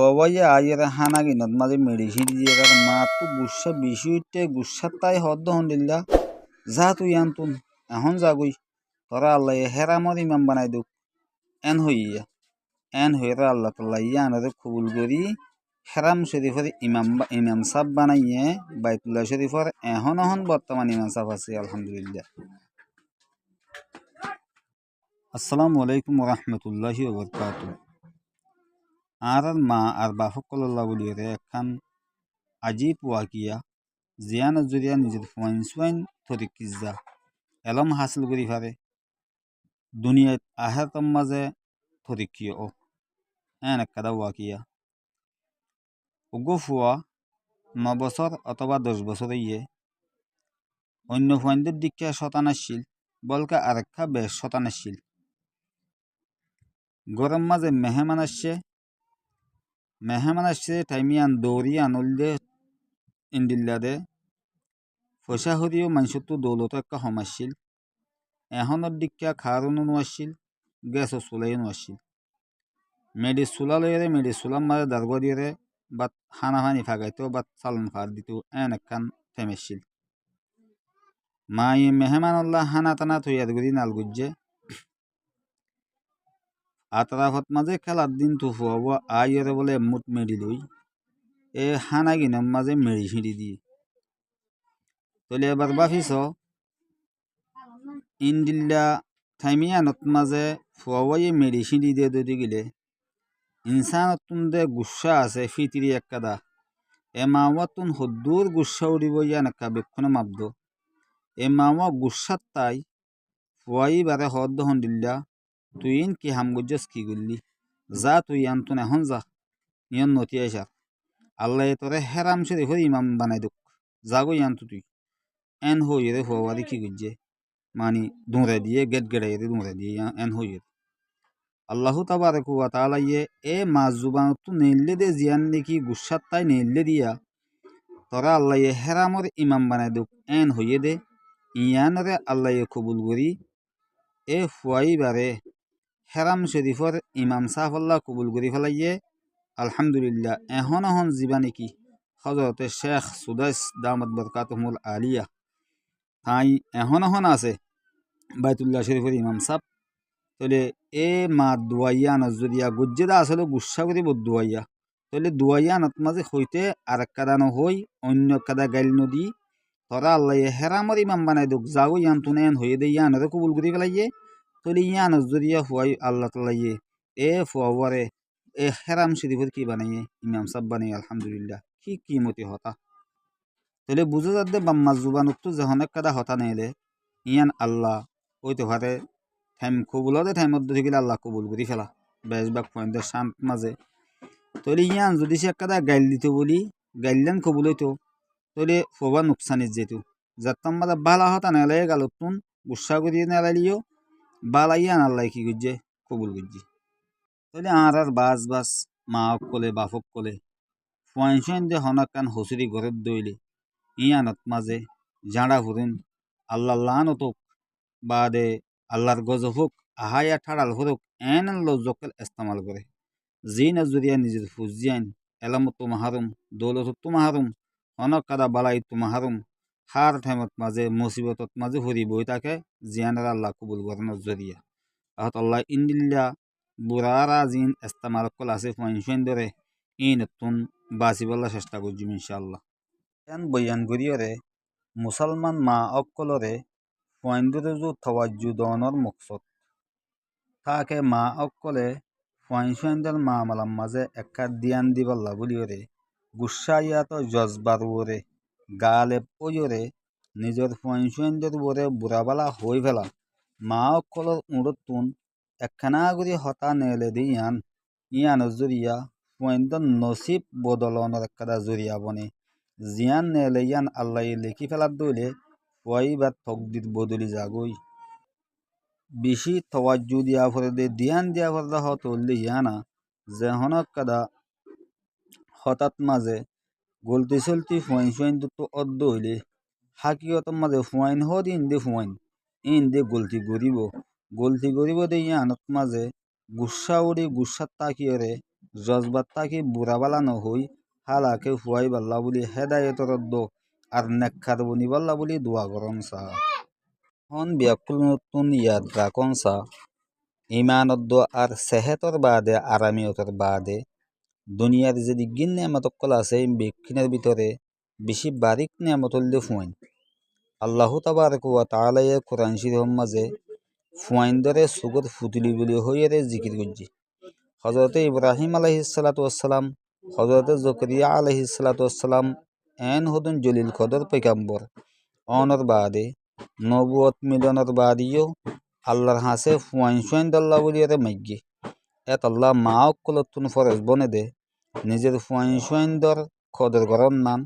ওবাইয়া আইয়ের হানাগিনত মাঝে মেডিসিন দিয়ে মা তো গুসা বিষয়তে গুসার তাই হদ্দ হন্দিল্লা যা তুই আনতুন এখন যাগুই তোরা আল্লাহ হেরামর ইমাম বানাই দুক এন হইয়া এন হইয়া আল্লাহ তাল্লাহ ইয়ানরে কবুল করি হেরাম শরীফের ইমাম সাহ বানাইয়ে বাইতুল্লাহ শরীফের এখন বর্তমান ইমাম সাহ আছে আলহামদুলিল্লাহ। আসসালামু আলাইকুম রহমতুল্লাহি ওবরকাতুহ। আর মা আর বাফকল্লা বলিয়ে একখান আজীব ওয়াকিয়া জিয়ান জরিয়া নিজের ফুয়াইন তরিকিজা এলম হাসিল করি পারে দুনিয়াত আহেতম মাঝে তরিকিয় ও এন একটা ওয়াকিয়া উগো ফুয়া 9 বছর অথবা 10 বছর ইয়ে অন্য ফুয়াইনদের দিকে শতান আসছিল বলকে আরেকটা বেশ শতান আসছিল। গরম মাঝে মেহমান আসছে টাইমিয়ান দৌড়ি আনলদে ইন্দিল্লাদে পয়সা হরিও মানুষতো দৌলত একটা হম আসছিল এখনের দিকে খারুনও আসছিল গ্যাসও চুলাইও আসছিল মেডি চুলা লইরে মেডি চুলার মাঝে দারগা দিয়ে বা খানা পানি ফাগাইতো বা চালন ফার দিত এন একখান থেমেছিল। মাই মেহমানুল্লাহ হানা টানা তৈয়ার করি নাল গুজে আতরাফত মাঝে খেলার দিন তো ফুয়াবো আইরে বলে মুট মেডি লই এ হানা গিনম মাঝে মেডি ছিঁড়ি দিয়ে তলে এবার বাফিস ইন্দিল্লা থাইমিয়ানত মাঝে ফুয়াবো মেডি ছিঁড়ি দিয়ে দৌড়ি গেলে ইনসানতুন দে গুসা আছে ফিতিরি এককাদা এ মাওয়াতুন হদ্দুর গুসা উড়িব ইয়ান একা বেক্ষণে মাবদ এ মাওয়া গুসার তাই ফুয়াই বারে হদ্দ হন্দিল্লা তুই ইন কি হাম গুজ্জাস কি গুল্লি যা তুই আনতুন এখন যা ইয়ন নতি আইসা আল্লাহ তোরে হেরাম শরীফের ইমাম বানাই দুক যাগো ইয়ান্তু তুই এন হইয়ে রে ফুয়ারি কি গুজ্জে মানি দুঁড়ে দিয়ে গেট গেড়াই রে দুঁড়ে দিয়ে এন হইয়ে আল্লাহ তাবারক ওয়া তাআলা এ মাছ জুবানতো নেইলে দে জিয়ান নেকি গুসার তাই নেইলে দিয়া তোরা আল্লাহ হেরামর ইমাম বানাই দুক এন হইয়ে দে ইয়ানরে আল্লাহ কবুল করি এ ফুয়াই বারে হেরাম শরীফর ইমাম সাহফল্লাহ কবুল করি ফেলাইয়ে আলহামদুলিল্লাহ এখন জীবা নেকি হজরতে শেখ সুদাইস দামত বরকাতুহুল আলিয়া তাই এখন আছে বাইতুল্লাহ শরীফের ইমাম সাহ তাহলে এ মা দুয়াইয়া নজরিয়া গুজ্জেদা আসলে গুসা করে দুয়াইয়া তাহলে দুয়াইয়া নত মাঝে হইতে আর কাদানো হই অন্য কাদা গাইল নদী তোরা আল্লাহ হেরামর ইমাম বানাই দুক যাগো ইয়ান তুনে এন হয়ে দে ইয়ানরে কবুল করি ফেলাইয়ে তাহলে ইয়া নজরিয়া ফুয়াই আল্লাহ তালাইয়ে এ ফুয়ারে এ হেরাম শরীফের কি বানাইয়ে ইমাম সাহ বানাই আলহামদুলিল্লাহ কি কিমতি হতা তাহলে বুঝে যাতে বাম্মা জুবানুত্তু যখন কাদা হতা নেলে ইয়ান আল্লাহ ওইতে ভারে টাইম কবুলতে টাইমত থাকিলে আল্লাহ কবুল করি ফেলা বেশবাগ পয়েন্টের শান্ত মাঝে তাহলে ইয়ান যদি সে একটা গাইল দিত বলি গাইলেন কবুল হইতো তাহলে ফবা নুকসানিত যেত যাতাম মাঝে বালা হতা নেলে গালতুন গুসা করিয়ে নেলালিও বালা ইয়ান আল্লাহ কি গুজে কবুল গুজি তাহলে আর বাস মা কলে বাফক কলে ফুয়াইন দে হনাকান হসুরি ঘরের দইলে ইয়ানত মাঝে জাঁড়া ফুরুন আল্লাহ লানতক বাদে আল্লাহর গজব হোক আহায়া ঠাড়াল হরুক এন লজ্জকেল ইস্তেমাল করে জি নজরিয়া নিজের ফুজিয়ান এলামত মাহারুম দৌলত মাহারুম অনক কাদা বালাই মাহারুম হার ঠাইমত মাঝে মুসিবতত মাঝে হরি বই তাকে জিয়ানের আল্লাহ কবুল করার নজরিয়া আহত আল্লাহ ইন্দিল্লা বুড়ারা জিন ইস্তেমাল কল আছে ফুয়াইন ধরে ই নতুন বাঁচিবলা চেষ্টা করছিম ইনশাআল্লাহ এন বয়ান করিয়রে মুসলমান মা অকলরে ফুয়াইনদুরজু তওয়াজ্জু দনর মকসদ তাকে মা অকলে ফুয়াইনদের মা মালাম মাঝে একা দিয়ান দিবল্লা বলিওরে গুসাইয়াত জজবার ওরে গালে ওয়রে নিজের ফুয়াইনদের ওরে বুড়াবালা হই ফেলা মা অকলর উড়তুন একখানা করে হতা নেলে দি ইয়ান জরিয়া ফুয়াইনদের নসিব বদলনের একটা জরিয়া বনে জিয়ান নেলে ইয়ান আল্লাহ লেখি ফেলার দইলে ফুয়াই বা তকদির বদলি যাগই বেশি তওয়াজ্জু দিয়া ফরে দে দিয়ান দিয়া ফরে হত হলে ইয়ানা যে হনক কাদা হঠাৎ মাঝে গলতি চলতি ফুয়াইন তো অদ্দ হইলে হাকিকত মাঝে ফুয়াইন হদ ইন দে গলতি গরিব দে ইয়ানত মাঝে গুসা উড়ি গুসার তাকিয়রে জজবাত তাকি বুড়াবালা নহই হালাকে হুয়াই বাল্লা বলি হেদায়তর আর নেকখার বনি বাল্লা বলি দোয়া করন সা হন বিয়াকুল নতুন ইয়াদ রাখন সা ইমানদ্দ আর সেহেতর বাদে আরামিয়তর বাদে দুনিয়ার যে দিগ্গিন নিয়ামতকল আছে বিক্ষিনের ভিতরে বেশি বারিক নিয়ামতল্লে ফুয়াইন আল্লাহ তাবারক ওয়া তাআলা কোরআন শরীফের মাঝে ফুয়াইন ধরে সুগত ফুতুলি বলি হইয়ারে জিকির করছি হজরতে ইব্রাহিম আলাইহিসসালাম হজরতে জকরিয়া আলাইহিসসালাম এন হদুন জলিল কদর পৈগাম্বর অনর বাদে নবুয়ত মিলনের বাদিও আল্লাহর হাসে ফুয়াইন সুয়াইন দাল্লা বলিয়ারে মাইগি এত আল্লাহ মা অক্কলতুন ফরজ বনে দে নিজের ফুয়াইন সুয়াইন দর কদর গরম নান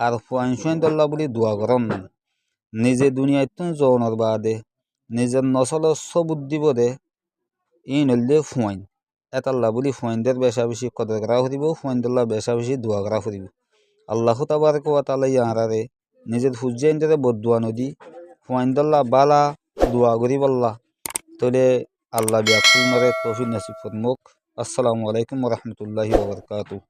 আর ফুয়াইন সুয়াইন দাল্লা বলি দোয়া গরম নান নিজে দুনিয়াতুন জৌনর বাদে নিজের নসল বুদ্ধি বোধে ই নল্লে ফুয়াইন এতাল্লা বলি ফুয়াইনদের বেশা বেশি কদর করা ফুরিব ফুয়াইনদুল্লাহ বেশা বেশি দোয়া করা ফুরিব আল্লাহ তাবারক ওয়া তাআলা ইয়ারারে নিজের ফুজ্জাইনদের বদুয়া নদী ফুয়াইনদুল্লাহ বালা দোয়া করিব আল্লাহ তলে আল্লাহ বিয়াকুল নরে তৌফিক নসিব ফরমুক। আসসালামু আলাইকুম ওয়া রাহমাতুল্লাহি ওয়া বারাকাতুহু।